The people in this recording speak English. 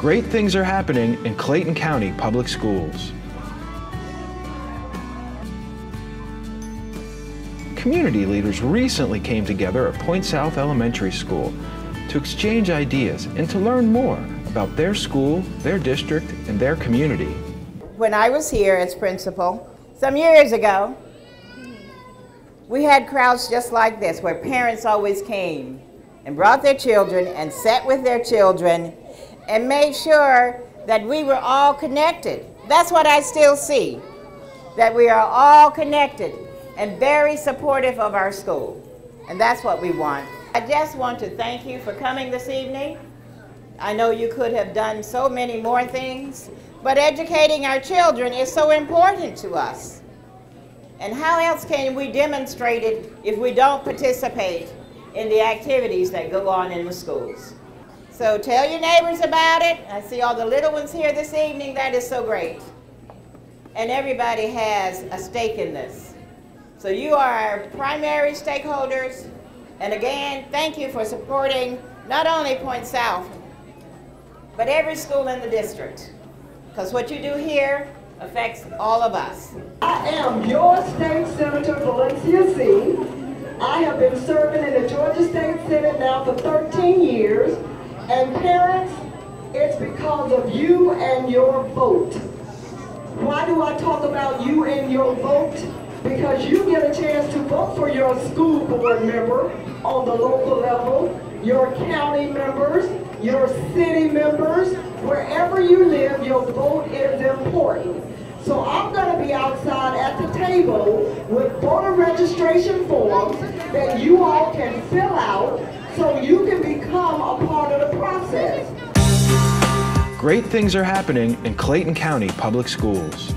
Great things are happening in Clayton County Public Schools. Community leaders recently came together at Point South Elementary School to exchange ideas and to learn more about their school, their district, and their community. When I was here as principal, some years ago, we had crowds just like this, where parents always came and brought their children and sat with their children and made sure that we were all connected. That's what I still see, that we are all connected and very supportive of our school. And that's what we want. I just want to thank you for coming this evening. I know you could have done so many more things, but educating our children is so important to us. And how else can we demonstrate it if we don't participate in the activities that go on in the schools? So tell your neighbors about it. I see all the little ones here this evening. That is so great. And everybody has a stake in this. So you are our primary stakeholders. And again, thank you for supporting not only Point South, but every school in the district. Because what you do here affects all of us. I am your state senator, Valencia C. I have been serving in the Georgia State Senate now for 13 years. And parents, it's because of you and your vote. Why do I talk about you and your vote? Because you get a chance to vote for your school board member on the local level, your county members, your city members, wherever you live, your vote is important. So I'm going to be outside at the table with voter registration forms that you all can fill out so you can become a part of the process. Great things are happening in Clayton County Public Schools.